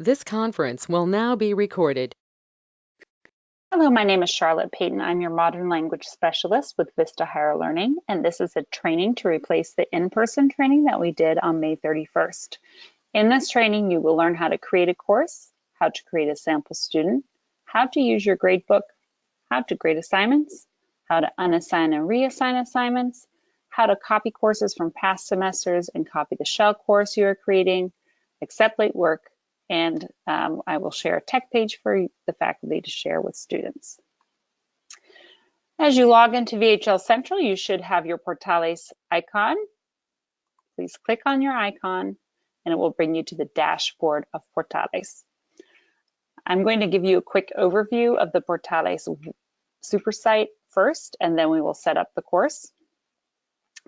This conference will now be recorded. Hello, my name is Charlotte Peyton. I'm your modern language specialist with Vista Higher Learning, and this is a training to replace the in-person training that we did on May 31st. In this training, you will learn how to create a course, how to create a sample student, how to use your gradebook, how to grade assignments, how to unassign and reassign assignments, how to copy courses from past semesters and copy the shell course you are creating, accept late work, and I will share a tech page for the faculty to share with students. As you log into VHL Central, you should have your Portales icon. Please click on your icon and it will bring you to the dashboard of Portales. I'm going to give you a quick overview of the Portales super site first, and then we will set up the course.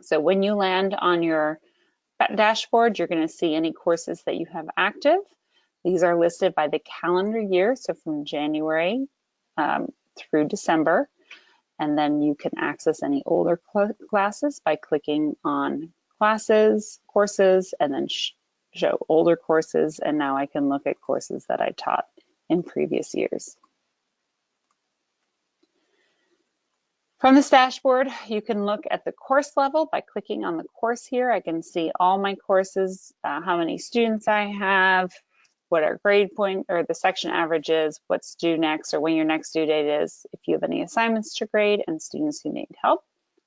So when you land on your dashboard, you're going to see any courses that you have active. These are listed by the calendar year, so from January through December. And then you can access any older classes by clicking on classes, courses, and then show older courses. And now I can look at courses that I taught in previous years. From this dashboard, you can look at the course level by clicking on the course here. I can see all my courses, how many students I have, what our grade point or the section average is, what's due next, or when your next due date is, if you have any assignments to grade, and students who need help.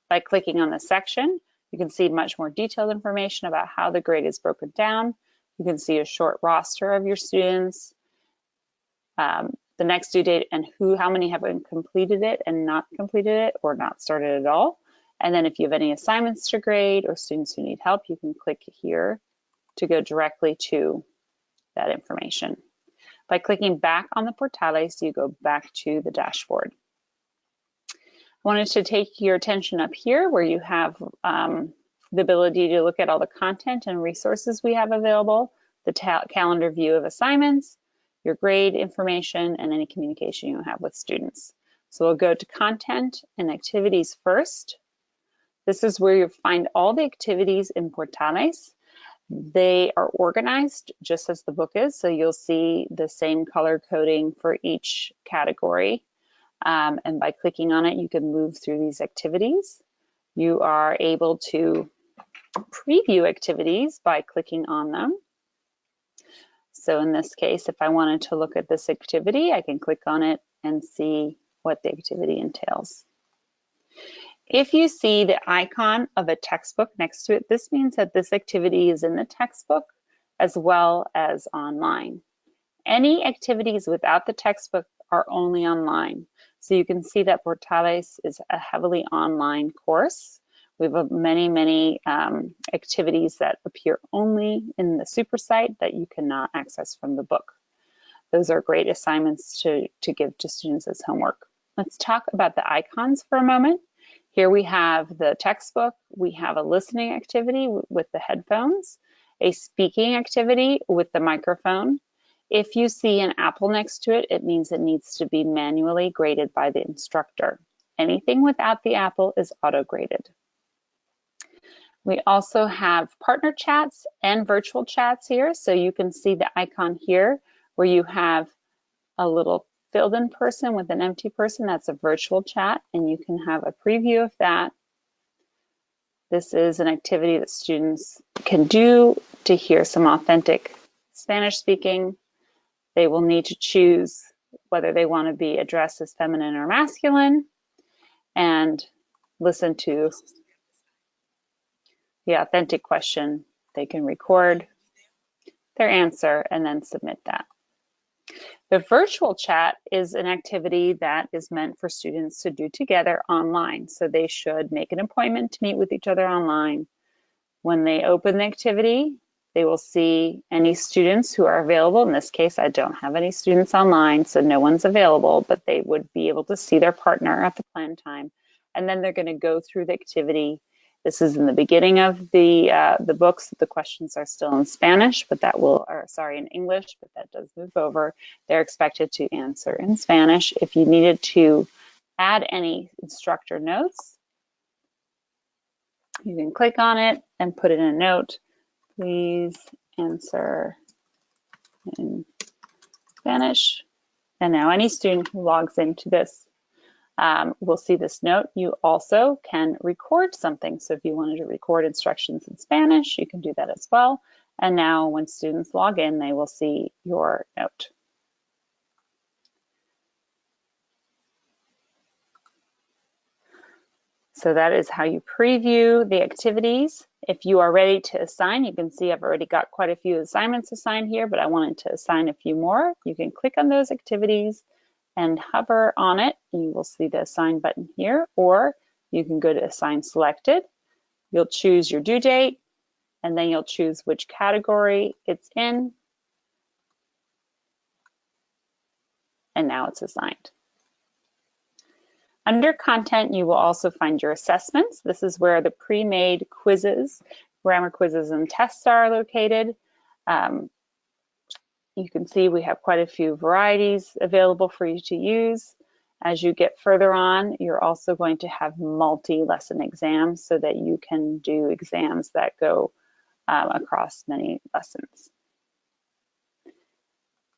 By clicking on the section, you can see much more detailed information about how the grade is broken down. You can see a short roster of your students, the next due date, and how many have completed it and not completed it or not started at all. And then if you have any assignments to grade or students who need help, you can click here to go directly to that information. By clicking back on the Portales, you go back to the dashboard. I wanted to take your attention up here where you have the ability to look at all the content and resources we have available, the calendar view of assignments, your grade information, and any communication you have with students. So we'll go to content and activities first. This is where you'll find all the activities in Portales. They are organized just as the book is, so you'll see the same color coding for each category. And by clicking on it, you can move through these activities. You are able to preview activities by clicking on them. So in this case, if I wanted to look at this activity, I can click on it and see what the activity entails. If you see the icon of a textbook next to it, this means that this activity is in the textbook as well as online. Any activities without the textbook are only online. So you can see that Portales is a heavily online course. We have many activities that appear only in the super site that you cannot access from the book. Those are great assignments to give to students as homework. Let's talk about the icons for a moment. Here we have the textbook, we have a listening activity with the headphones, a speaking activity with the microphone. If you see an apple next to it, it means it needs to be manually graded by the instructor. Anything without the apple is auto-graded. We also have partner chats and virtual chats here, so you can see the icon here where you have a little filled in person with an empty person. That's a virtual chat, and you can have a preview of that. This is an activity that students can do to hear some authentic Spanish speaking. They will need to choose whether they want to be addressed as feminine or masculine and listen to the authentic question. They can record their answer and then submit that. The virtual chat is an activity that is meant for students to do together online. So they should make an appointment to meet with each other online. When they open the activity, they will see any students who are available. In this case, I don't have any students online, so no one's available, but they would be able to see their partner at the planned time. And then they're going to go through the activity. This is in the beginning of the books. The questions are still in Spanish, but that will, or sorry, in English, but that does move over. They're expected to answer in Spanish. If you needed to add any instructor notes, you can click on it and put in a note. Please answer in Spanish. And now any student who logs into this will see this note. You also can record something. So if you wanted to record instructions in Spanish, you can do that as well. And now when students log in, they will see your note. So that is how you preview the activities. If you are ready to assign, you can see I've already got quite a few assignments assigned here, but I wanted to assign a few more. You can click on those activities and hover on it. You will see the assign button here, or you can go to assign selected. You'll choose your due date, and then you'll choose which category it's in. And now it's assigned. Under content, you will also find your assessments. This is where the pre-made quizzes, grammar quizzes and tests are located. You can see we have quite a few varieties available for you to use. As you get further on, you're also going to have multi-lesson exams so that you can do exams that go across many lessons.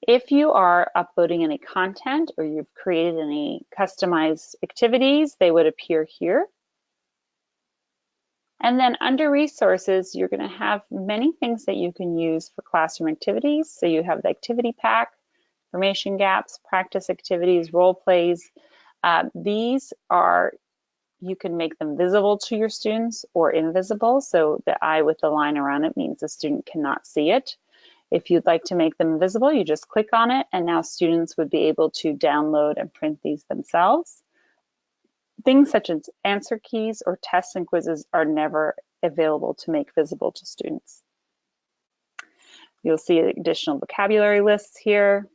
If you are uploading any content or you've created any customized activities, they would appear here. And then under resources, you're going to have many things that you can use for classroom activities. So you have the activity pack, information gaps, practice activities, role plays. These are, you can make them visible to your students or invisible. So the eye with the line around it means the student cannot see it. If you'd like to make them visible, you just click on it, and now students would be able to download and print these themselves. Things such as answer keys or tests and quizzes are never available to make visible to students. You'll see additional vocabulary lists here,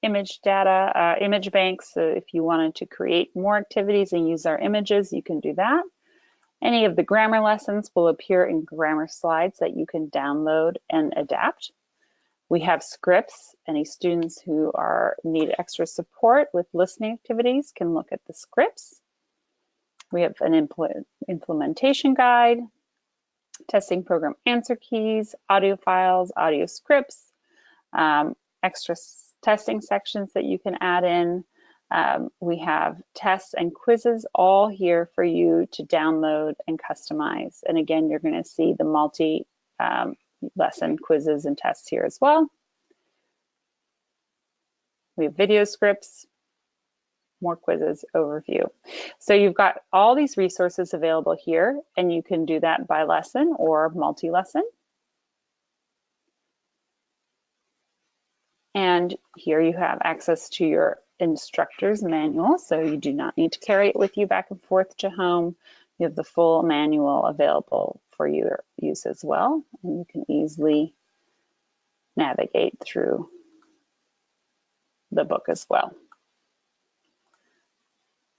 image data, image banks. So if you wanted to create more activities and use our images, you can do that. Any of the grammar lessons will appear in grammar slides that you can download and adapt. We have scripts. Any students who need extra support with listening activities can look at the scripts. We have an implementation guide, testing program answer keys, audio files, audio scripts, extra testing sections that you can add in. We have tests and quizzes all here for you to download and customize. And again, you're going to see the multi-lesson quizzes and tests here as well. We have video scripts, more quizzes, overview. So you've got all these resources available here, and you can do that by lesson or multi-lesson. And here you have access to your instructor's manual, so you do not need to carry it with you back and forth to home. You have the full manual available for your use as well, and you can easily navigate through the book as well.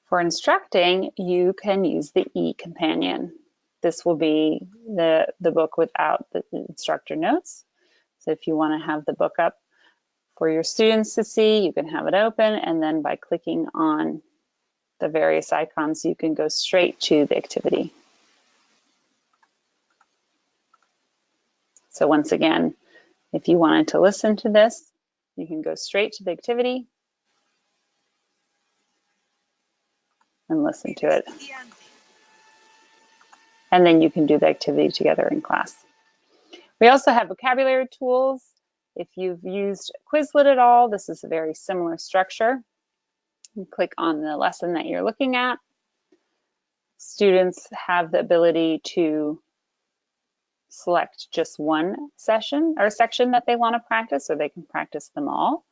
For instructing, you can use the e-companion. This will be the book without the instructor notes. So if you want to have the book up for your students to see, you can have it open, and then by clicking on the various icons, you can go straight to the activity. So once again, if you wanted to listen to this, you can go straight to the activity and listen to it. And then you can do the activity together in class. We also have vocabulary tools. If you've used Quizlet at all, this is a very similar structure. You click on the lesson that you're looking at. Students have the ability to select just one session or section that they want to practice, or they can practice them all.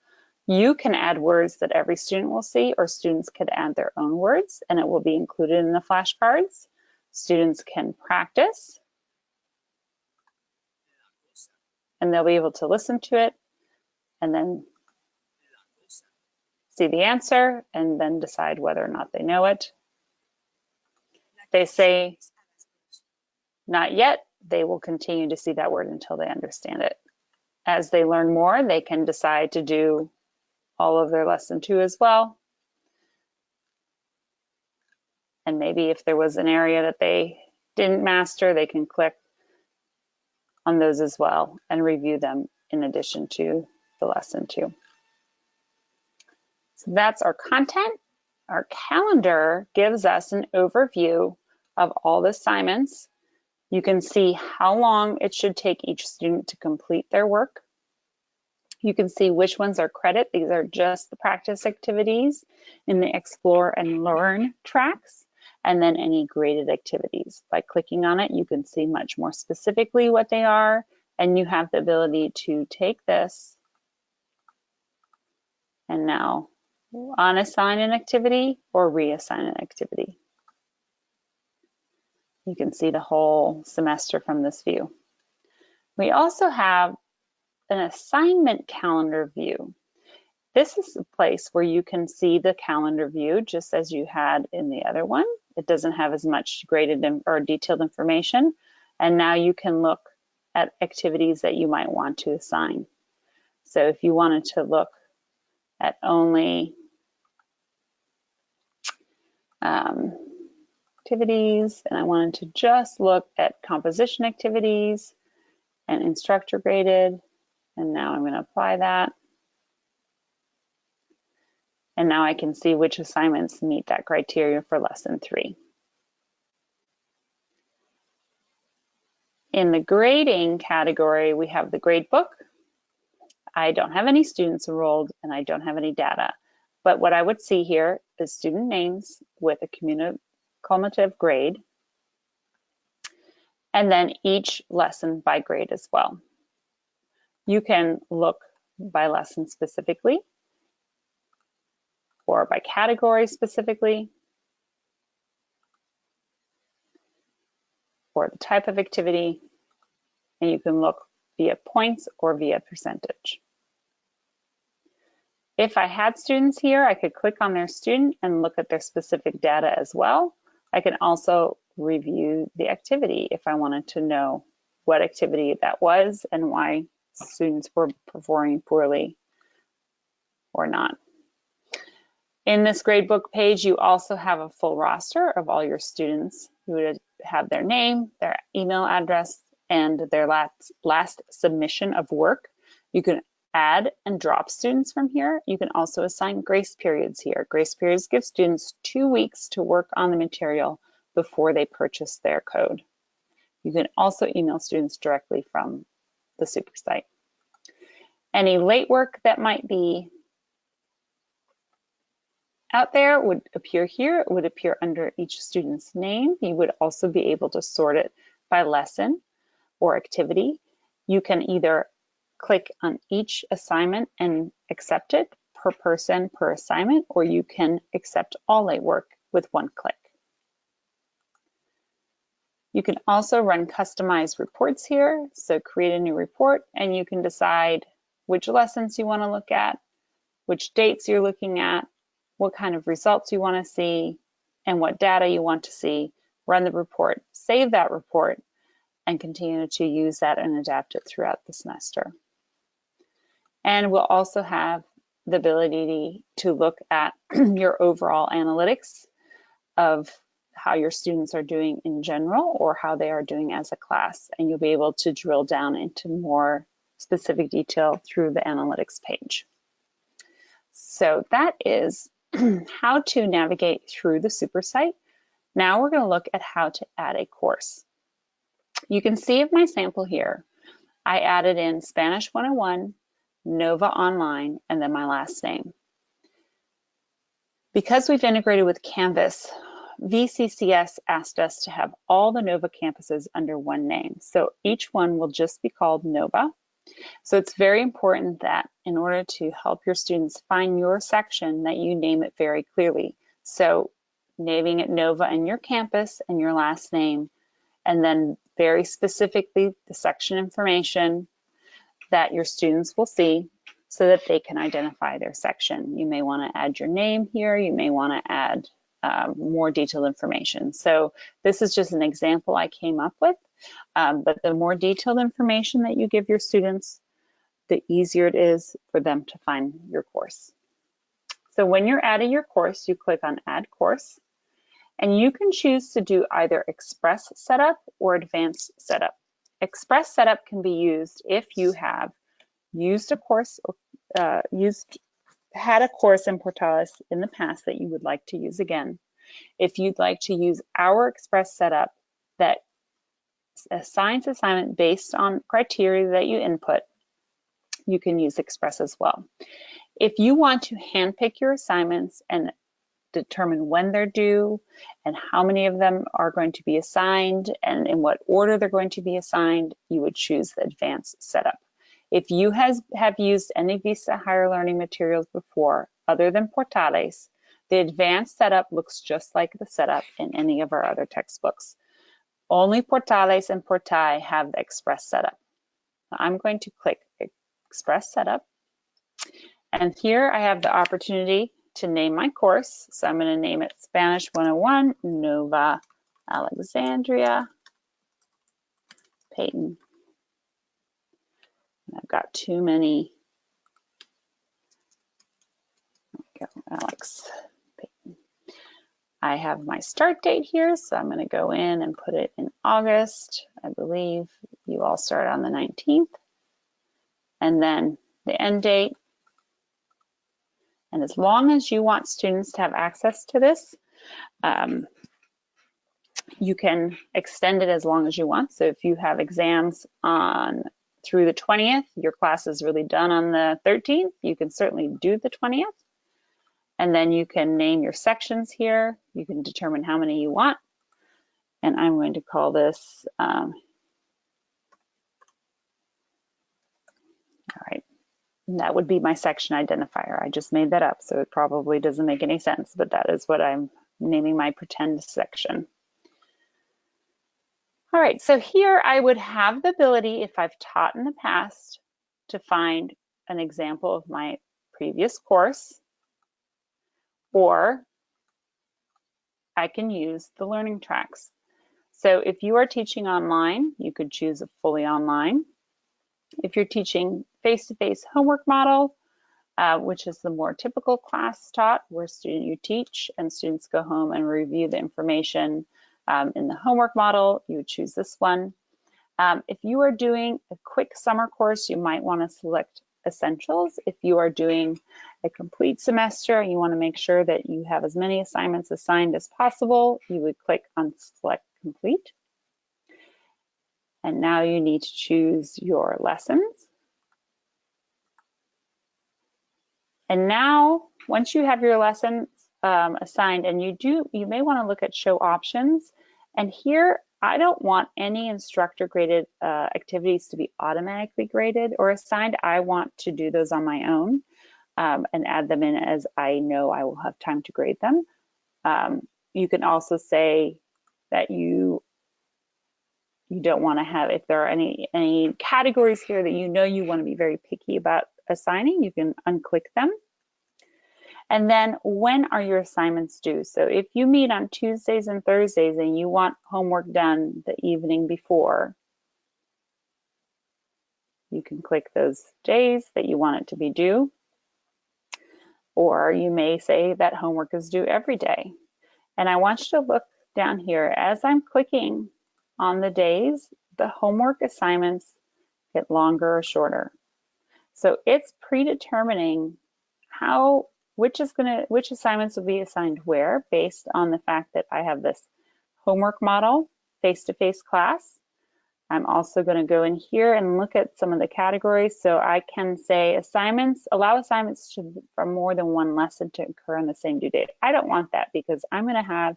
You can add words that every student will see, or students could add their own words, and it will be included in the flashcards. Students can practice, and they'll be able to listen to it and then see the answer and then decide whether or not they know it. If they say not yet, they will continue to see that word until they understand it. As they learn more, they can decide to do all of their lesson 2 as well. And maybe if there was an area that they didn't master, they can click on those as well and review them in addition to the lesson 2. So that's our content. Our calendar gives us an overview of all the assignments. You can see how long it should take each student to complete their work. You can see which ones are credit. These are just the practice activities in the Explore and Learn tracks, and then any graded activities. By clicking on it, you can see much more specifically what they are, and you have the ability to take this and now unassign an activity or reassign an activity. You can see the whole semester from this view. We also have an assignment calendar view. This is a place where you can see the calendar view just as you had in the other one. It doesn't have as much graded or detailed information. And now you can look at activities that you might want to assign. So if you wanted to look at only activities, and I wanted to just look at composition activities and instructor graded, and now I'm going to apply that. And now I can see which assignments meet that criteria for lesson 3. In the grading category, we have the grade book. I don't have any students enrolled and I don't have any data. But what I would see here is student names with a cumulative grade, and then each lesson by grade as well. You can look by lesson specifically or by category specifically, or the type of activity, and you can look via points or via percentage. If I had students here, I could click on their student and look at their specific data as well. I can also review the activity if I wanted to know what activity that was and why students were performing poorly or not. In this gradebook page, you also have a full roster of all your students. You would have their name, their email address, and their last submission of work. You can add and drop students from here. You can also assign grace periods here. Grace periods give students 2 weeks to work on the material before they purchase their code. You can also email students directly from the super site. Any late work that might be out there would appear here. It would appear under each student's name. You would also be able to sort it by lesson or activity. You can either click on each assignment and accept it per person per assignment, or you can accept all late work with one click. You can also run customized reports here. So create a new report and you can decide which lessons you want to look at, which dates you're looking at, what kind of results you want to see, and what data you want to see. Run the report, save that report, and continue to use that and adapt it throughout the semester. And we'll also have the ability to look at your overall analytics of how your students are doing in general or how they are doing as a class. And you'll be able to drill down into more specific detail through the analytics page. So that is how to navigate through the super site. Now we're going to look at how to add a course. You can see of my sample here, I added in Spanish 101, Nova Online, and then my last name. Because we've integrated with Canvas, VCCS asked us to have all the Nova campuses under one name. So each one will just be called Nova. So it's very important that in order to help your students find your section, that you name it very clearly. So naming it Nova and your campus and your last name, and then very specifically the section information that your students will see so that they can identify their section. You may want to add your name here. You may want to add more detailed information. So this is just an example I came up with, but the more detailed information that you give your students, the easier it is for them to find your course. So when you're adding your course, you click on Add Course, and you can choose to do either Express Setup or Advanced Setup. Express Setup can be used if you have used a course, used had a course in Portales in the past that you would like to use again, if you'd like to use our Express setup that assigns assignment based on criteria that you input, you can use Express as well. If you want to handpick your assignments and determine when they're due and how many of them are going to be assigned and in what order they're going to be assigned, you would choose the advanced setup. If you have used any Vista Higher Learning materials before, other than Portales, the advanced setup looks just like the setup in any of our other textbooks. Only Portales and Portai have the Express setup. I'm going to click Express Setup. And here I have the opportunity to name my course. So I'm going to name it Spanish 101, Nova Alexandria, Peyton. And I've got too many. There we go, Alex, Peyton. I have my start date here, so I'm going to go in and put it in August. I believe you all start on the 19th. And then the end date. And as long as you want students to have access to this, you can extend it as long as you want. So if you have exams on through the 20th, your class is really done on the 13th, you can certainly do the 20th. And then you can name your sections here. You can determine how many you want. And I'm going to call this, all right, and that would be my section identifier. I just made that up, so it probably doesn't make any sense, but that is what I'm naming my pretend section. All right, so here I would have the ability, if I've taught in the past, to find an example of my previous course, or I can use the learning tracks. So if you are teaching online, you could choose a fully online. If you're teaching face-to-face homework model, which is the more typical class taught, where you teach and students go home and review the information in the homework model, you would choose this one. If you are doing a quick summer course, you might want to select Essentials. If you are doing a complete semester and you want to make sure that you have as many assignments assigned as possible, you would click on Select Complete. And now you need to choose your lessons. And now, once you have your lessons assigned, and you may want to look at Show Options. And here, I don't want any instructor graded activities to be automatically graded or assigned. I want to do those on my own and add them in as I know I will have time to grade them. You can also say that you don't want to have, if there are any categories here that you know you want to be very picky about assigning, you can unclick them. And then when are your assignments due? So if you meet on Tuesdays and Thursdays and you want homework done the evening before, you can click those days that you want it to be due. Or you may say that homework is due every day. And I want you to look down here. As I'm clicking on the days, the homework assignments get longer or shorter. So it's predetermining which assignments will be assigned where, based on the fact that I have this homework model face-to-face class. I'm also going to go in here and look at some of the categories. So I can say allow assignments from more than one lesson to occur on the same due date. I don't want that because I'm going to have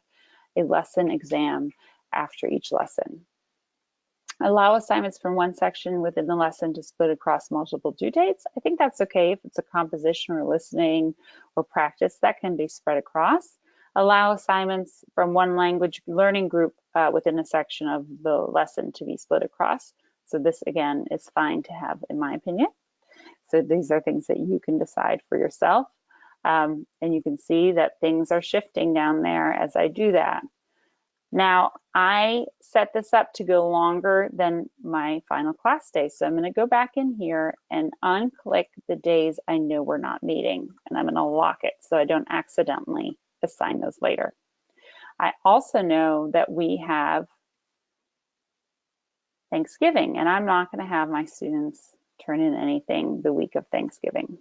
a lesson exam after each lesson. Allow assignments from one section within the lesson to split across multiple due dates. I think that's okay if it's a composition or listening or practice that can be spread across. Allow assignments from one language learning group within a section of the lesson to be split across. So this again is fine to have in my opinion. So these are things that you can decide for yourself. And you can see that things are shifting down there as I do that. Now, I set this up to go longer than my final class day. So I'm going to go back in here and unclick the days I know we're not meeting. And I'm going to lock it so I don't accidentally assign those later. I also know that we have Thanksgiving, and I'm not going to have my students turn in anything the week of Thanksgiving.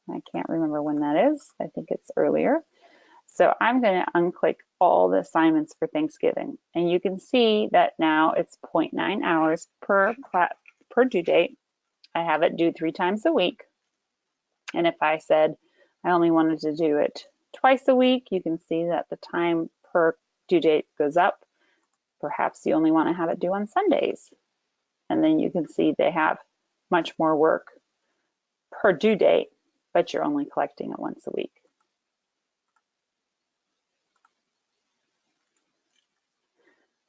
I can't remember when that is. I think it's earlier. So I'm going to unclick all the assignments for Thanksgiving. And you can see that now it's 0.9 hours per due date. I have it due 3 times a week. And if I said I only wanted to do it twice a week, you can see that the time per due date goes up. Perhaps you only want to have it due on Sundays. And then you can see they have much more work per due date, but you're only collecting it once a week.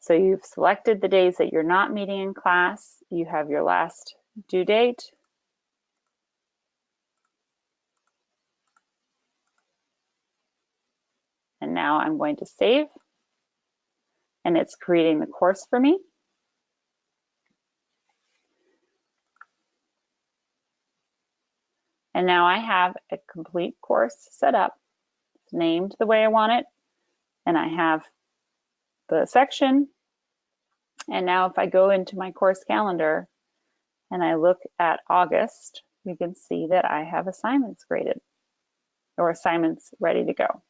So you've selected the days that you're not meeting in class. You have your last due date. And now I'm going to save. And it's creating the course for me. And now I have a complete course set up. It's named the way I want it. And I have the section. And now if I go into my course calendar and I look at August, you can see that I have assignments graded or assignments ready to go.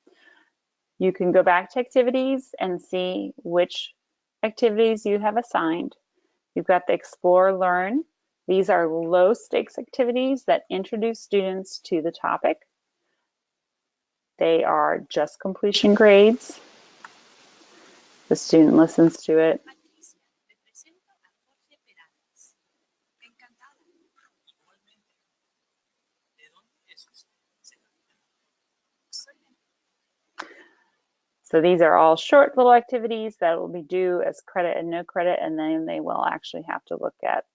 You can go back to activities and see which activities you have assigned. You've got the Explore, Learn. These are low stakes activities that introduce students to the topic. They are just completion grades. The student listens to it. So these are all short little activities that will be due as credit and no credit, and then they will actually have to look at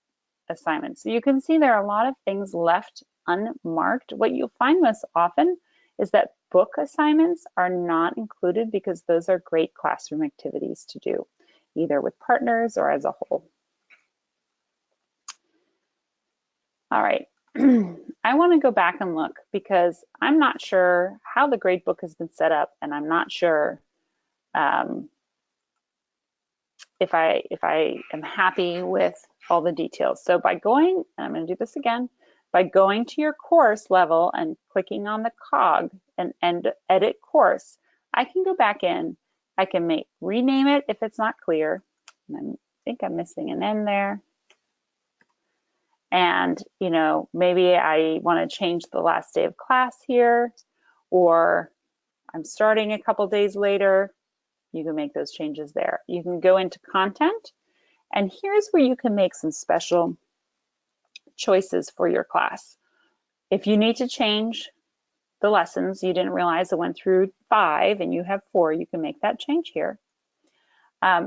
assignments. So you can see there are a lot of things left unmarked. What you'll find most often is that book assignments are not included because those are great classroom activities to do, either with partners or as a whole. All right, I want to go back and look because I'm not sure how the gradebook has been set up, and I'm not sure if I am happy with all the details. So by going, and I'm going to do this again, by going to your course level and clicking on the cog and edit course, I can go back in. I can rename it if it's not clear. And I think I'm missing an N there. And, you know, maybe I want to change the last day of class here, or I'm starting a couple days later. You can make those changes there. You can go into content, and here's where you can make some special choices for your class. If you need to change the lessons, you didn't realize it went through 5 and you have 4, you can make that change here.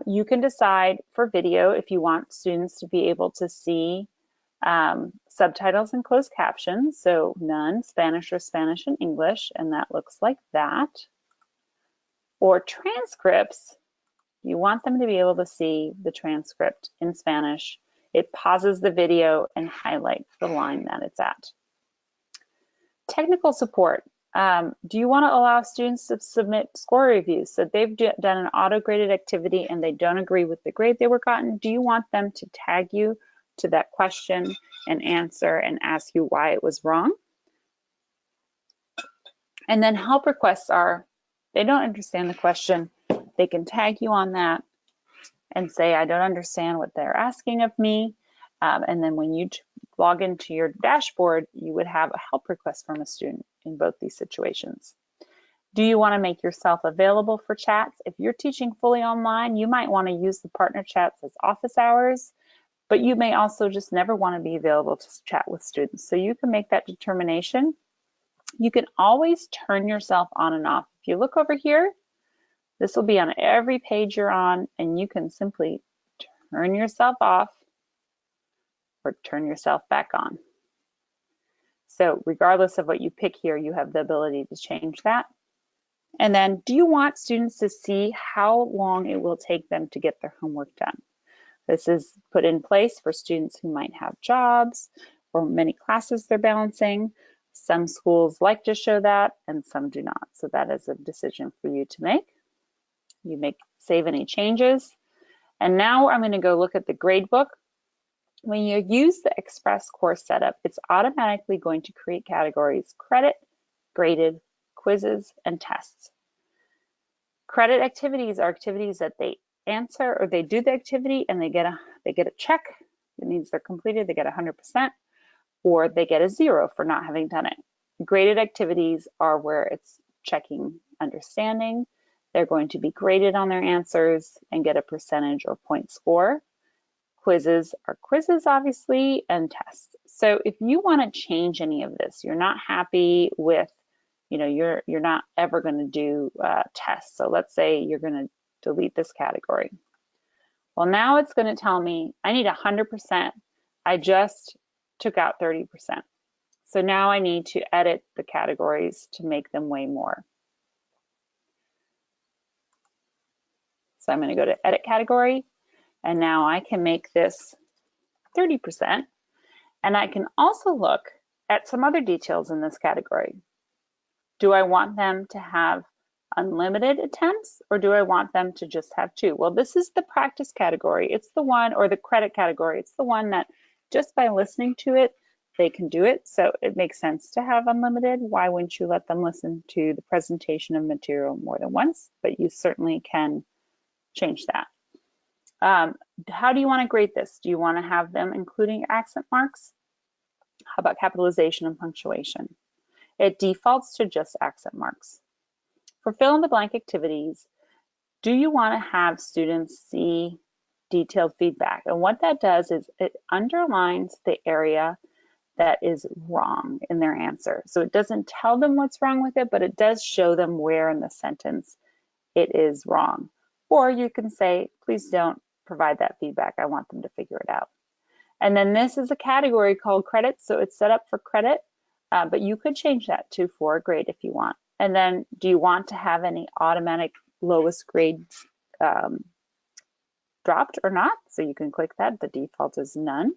You can decide for video if you want students to be able to see subtitles and closed captions, so none, Spanish or Spanish and English, and that looks like that. Or transcripts, you want them to be able to see the transcript in Spanish. It pauses the video and highlights the line that it's at. Technical support. Do you want to allow students to submit score reviews? So they've done an auto-graded activity and they don't agree with the grade they were gotten. Do you want them to tag you to that question and answer and ask you why it was wrong? And then help requests are, they don't understand the question. They can tag you on that and say, I don't understand what they're asking of me. And then when you log into your dashboard, you would have a help request from a student in both these situations. Do you want to make yourself available for chats? If you're teaching fully online, you might want to use the partner chats as office hours, but you may also just never want to be available to chat with students. So you can make that determination. You can always turn yourself on and off. If you look over here, this will be on every page you're on, and you can simply turn yourself off or turn yourself back on. So regardless of what you pick here, you have the ability to change that. And then, do you want students to see how long it will take them to get their homework done? This is put in place for students who might have jobs or many classes they're balancing. Some schools like to show that and some do not. So that is a decision for you to make. You save any changes. And now I'm going to go look at the grade book. When you use the Express course setup, it's automatically going to create categories: credit, graded, quizzes, and tests. Credit activities are activities that they answer, or they do the activity and they get a check. It means they're completed, they get 100%, or they get a 0 for not having done it. Graded activities are where it's checking understanding. They're going to be graded on their answers and get a percentage or point score. Quizzes are quizzes, obviously, and tests. So if you want to change any of this, you're not happy with, you're not ever going to do tests. So let's say you're going to delete this category. Well, now it's going to tell me I need 100%. I just took out 30%. So now I need to edit the categories to make them way more. So I'm going to go to edit category, and now I can make this 30%. And I can also look at some other details in this category. Do I want them to have unlimited attempts, or do I want them to just have 2? Well, this is the practice category. It's the one, or the credit category. It's the one that just by listening to it, they can do it. So it makes sense to have unlimited. Why wouldn't you let them listen to the presentation of material more than once? But you certainly can change that. How do you want to grade this? Do you want to have them including accent marks? How about capitalization and punctuation? It defaults to just accent marks. For fill-in-the-blank activities, do you want to have students see detailed feedback? And what that does is it underlines the area that is wrong in their answer. So it doesn't tell them what's wrong with it, but it does show them where in the sentence it is wrong. Or you can say, please don't provide that feedback. I want them to figure it out. And then this is a category called credit. So it's set up for credit, but you could change that to for a grade if you want. And then do you want to have any automatic lowest grades dropped or not? So you can click that. The default is none.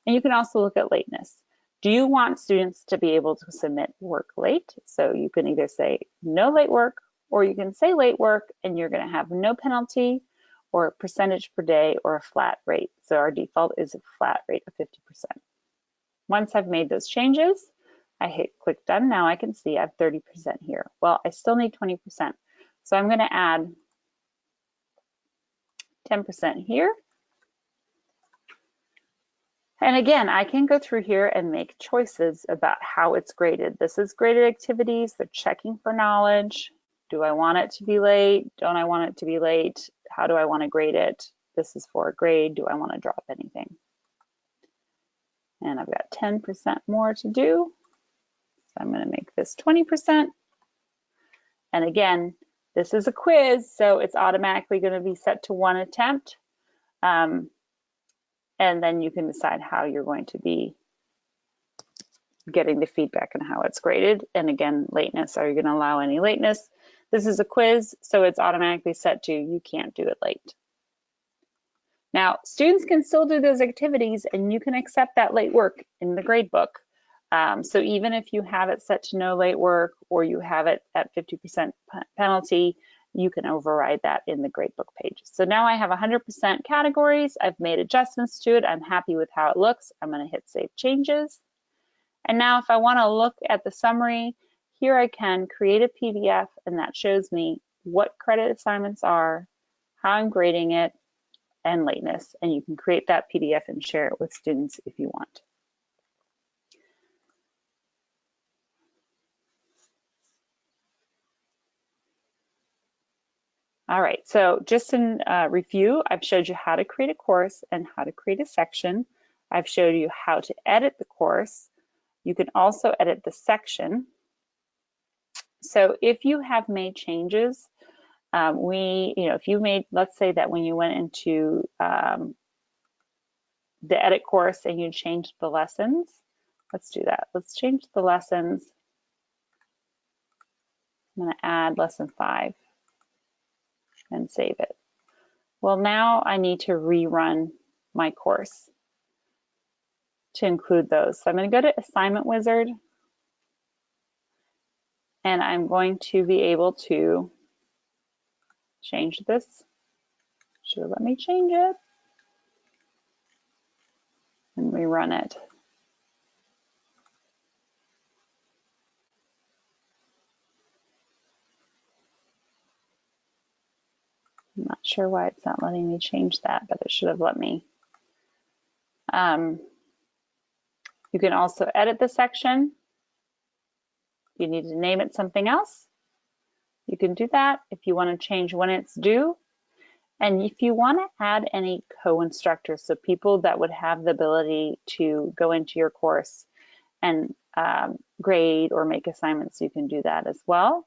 And you can also look at lateness. Do you want students to be able to submit work late? So you can either say no late work, or you can say late work and you're going to have no penalty, or a percentage per day, or a flat rate. So our default is a flat rate of 50%. Once I've made those changes, I hit click done. Now I can see I have 30% here. Well, I still need 20%. So I'm going to add 10% here. And again, I can go through here and make choices about how it's graded. This is graded activities. They're checking for knowledge. Do I want it to be late? Don't I want it to be late? How do I want to grade it? This is for a grade. Do I want to drop anything? And I've got 10% more to do. So I'm going to make this 20%. And again, this is a quiz, so it's automatically going to be set to 1 attempt. And then you can decide how you're going to be getting the feedback and how it's graded. And again, lateness, are you going to allow any lateness? This is a quiz, so it's automatically set to you can't do it late. Now, students can still do those activities and you can accept that late work in the grade book. So even if you have it set to no late work, or you have it at 50% penalty, you can override that in the gradebook page. So now I have 100% categories. I've made adjustments to it. I'm happy with how it looks. I'm going to hit Save Changes. And now if I want to look at the summary, here I can create a PDF, and that shows me what credit assignments are, how I'm grading it, and lateness. And you can create that PDF and share it with students if you want. All right, so just in review, I've showed you how to create a course and how to create a section. I've showed you how to edit the course. You can also edit the section. So if you have made changes, if you made, let's say that when you went into the edit course and you changed the lessons, let's do that. Let's change the lessons. I'm going to add lesson 5. And save it. Well, now I need to rerun my course to include those. So I'm going to go to Assignment Wizard, and I'm going to be able to change this. Should have let me change it. and we run it. I'm not sure why it's not letting me change that, but it should have let me. You can also edit the section. If you need to name it something else, you can do that. If you want to change when it's due, and if you want to add any co-instructors, so people that would have the ability to go into your course and grade or make assignments, you can do that as well.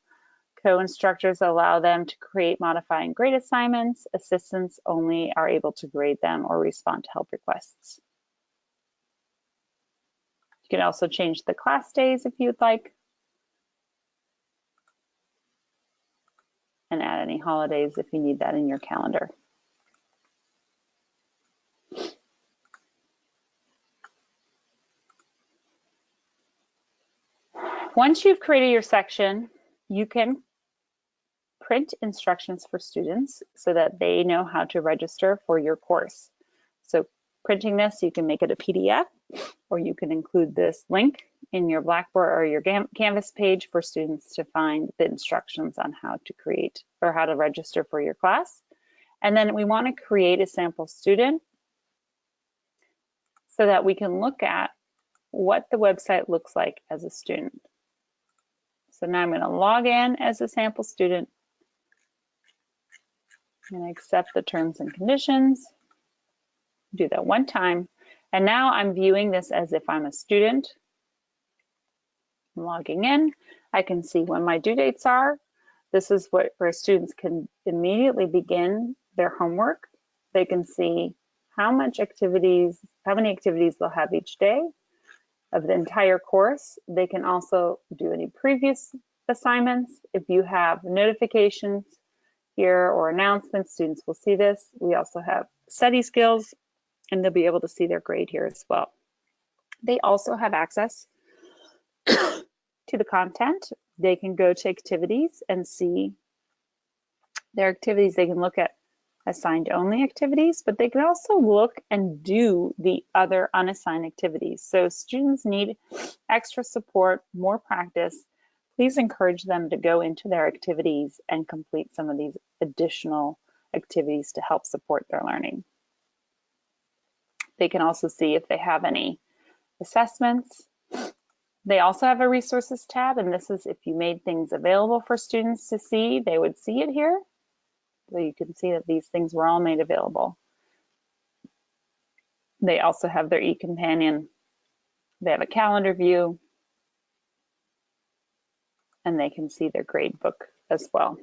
Co-instructors allow them to create, modify, and grade assignments. Assistants only are able to grade them or respond to help requests. You can also change the class days if you'd like, and add any holidays if you need that in your calendar. Once you've created your section, you can print instructions for students so that they know how to register for your course. So printing this, you can make it a PDF, or you can include this link in your Blackboard or your Canvas page for students to find the instructions on how to create or how to register for your class. And then we want to create a sample student so that we can look at what the website looks like as a student. So now I'm going to log in as a sample student. I'm going to accept the terms and conditions. Do that one time. And now I'm viewing this as if I'm a student. I'm logging in. I can see when my due dates are. This is where students can immediately begin their homework. They can see how many activities they'll have each day of the entire course. They can also do any previous assignments. If you have notifications here or announcements, students will see this. We also have study skills, and they'll be able to see their grade here as well. They also have access to the content. They can go to activities and see their activities. They can look at assigned only activities, but they can also look and do the other unassigned activities. So students need extra support, more practice. Please encourage them to go into their activities and complete some of these additional activities to help support their learning. They can also see if they have any assessments. They also have a resources tab, and this is if you made things available for students to see, they would see it here. So you can see that these things were all made available. They also have their e-companion. They have a calendar view, and they can see their grade book as well.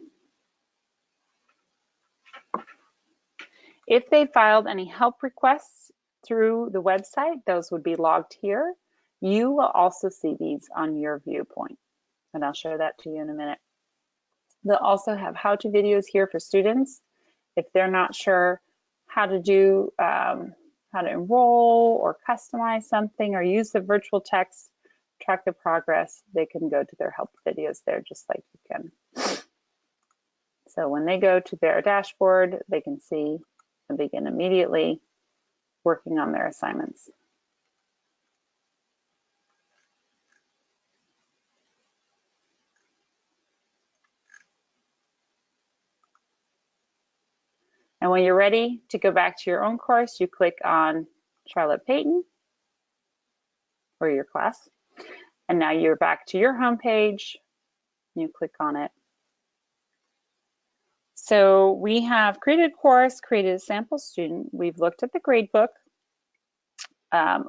If they filed any help requests through the website, those would be logged here. You will also see these on your viewpoint, and I'll show that to you in a minute. They'll also have how-to videos here for students. If they're not sure how to do, how to enroll or customize something or use the virtual text, track the progress, they can go to their help videos there just like you can. So when they go to their dashboard, they can see and begin immediately working on their assignments. And when you're ready to go back to your own course, you click on Charlotte Peyton or your class. And now you're back to your home page. You click on it. So we have created a course, created a sample student. We've looked at the grade book,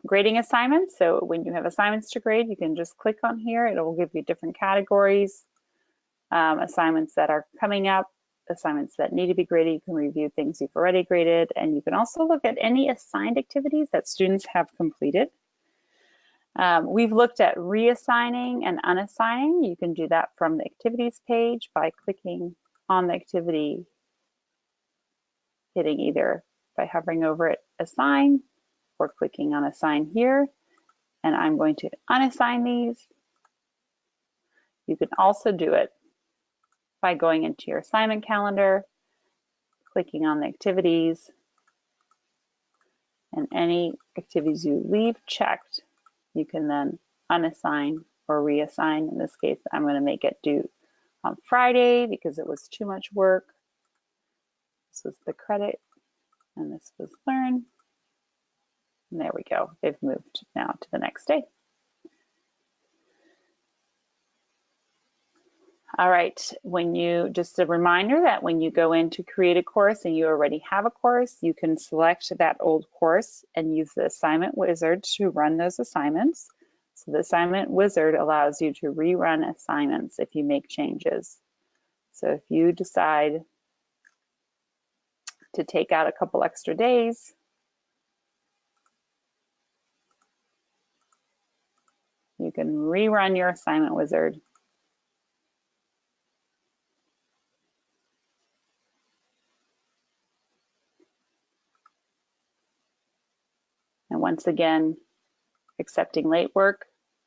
grading assignments. So when you have assignments to grade, you can just click on here. It will give you different categories, assignments that are coming up, assignments that need to be graded. You can review things you've already graded, and you can also look at any assigned activities that students have completed. We've looked at reassigning and unassigning. You can do that from the activities page by clicking on the activity, hitting either by hovering over it, assign, or clicking on assign here. And I'm going to unassign these. You can also do it by going into your assignment calendar, clicking on the activities, And any activities you leave checked, you can then unassign or reassign. In this case, I'm going to make it due on Friday because it was too much work. This was the credit and this was learn. And there we go. They've moved now to the next day. All right, just a reminder that when you go in to create a course and you already have a course, you can select that old course and use the assignment wizard to run those assignments. So the assignment wizard allows you to rerun assignments if you make changes. So if you decide to take out a couple extra days, you can rerun your assignment wizard. And once again, accepting late work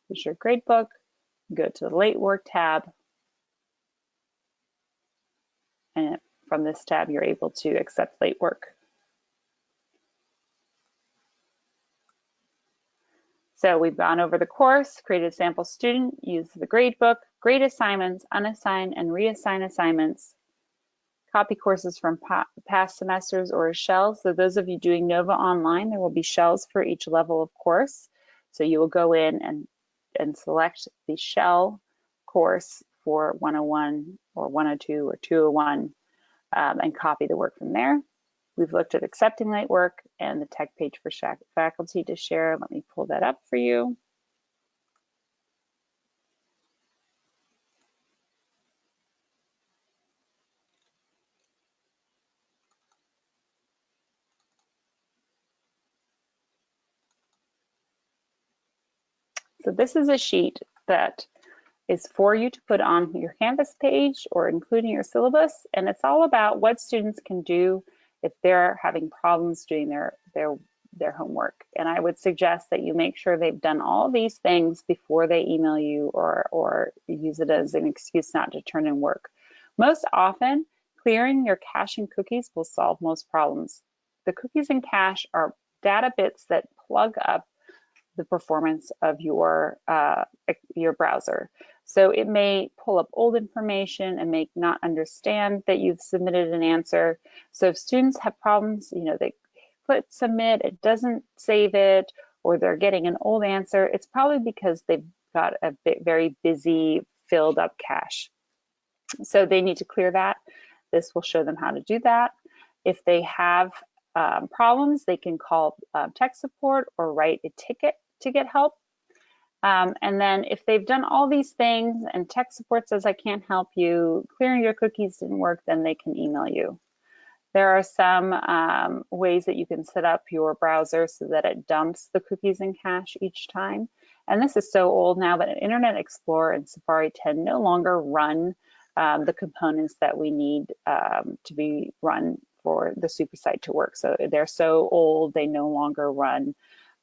is your gradebook. Go to the late work tab. And from this tab, you're able to accept late work. So we've gone over the course, created a sample student, used the gradebook, grade assignments, unassign and reassign assignments, copy courses from past semesters or shells. So those of you doing NOVA online, there will be shells for each level of course. So you will go in and select the shell course for 101 or 102 or 201 and copy the work from there. We've looked at accepting late work and the tech page for faculty to share. Let me pull that up for you. So this is a sheet that is for you to put on your Canvas page or including your syllabus, and it's all about what students can do if they're having problems doing their homework. And I would suggest that you make sure they've done all these things before they email you or use it as an excuse not to turn in work. Most often, clearing your cache and cookies will solve most problems. The cookies and cache are data bits that plug up the performance of your browser. So it may pull up old information and may not understand that you've submitted an answer. So if students have problems, they click submit, it doesn't save it, or they're getting an old answer, it's probably because they've got a very busy, filled up cache. So they need to clear that. This will show them how to do that. If they have problems, they can call tech support or write a ticket to get help. And then if they've done all these things and tech support says, I can't help you, clearing your cookies didn't work, then they can email you. There are some ways that you can set up your browser so that it dumps the cookies and cache each time. And this is so old now, but Internet Explorer and Safari 10 no longer run the components that we need to be run for the supersite to work. So they're so old, they no longer run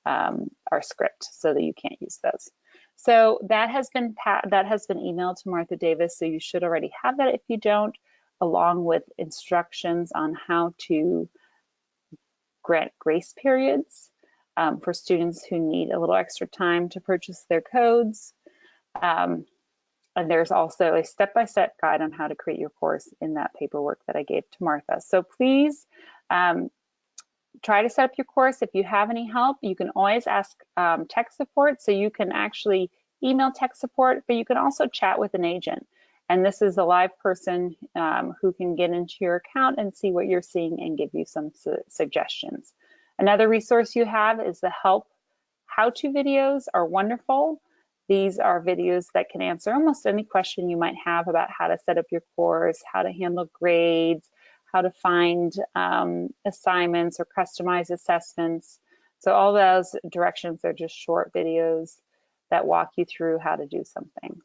our script, so that you can't use those. So that has been emailed to Martha Davis, so you should already have that if you don't, along with instructions on how to grant grace periods for students who need a little extra time to purchase their codes. And there's also a step-by-step guide on how to create your course in that paperwork that I gave to Martha. So please try to set up your course. If you have any help, you can always ask tech support. So you can actually email tech support, but you can also chat with an agent. And this is a live person who can get into your account and see what you're seeing and give you some suggestions. Another resource you have is the help how-to videos are wonderful. These are videos that can answer almost any question you might have about how to set up your course, how to handle grades, how to find assignments or customize assessments. So all those directions are just short videos that walk you through how to do something.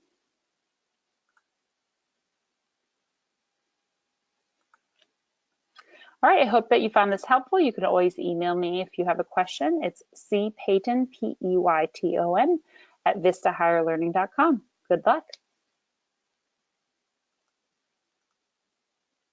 All right, I hope that you found this helpful. You can always email me if you have a question. It's cpeyton, P-E-Y-T-O-N, @vistahigherlearning.com. Good luck.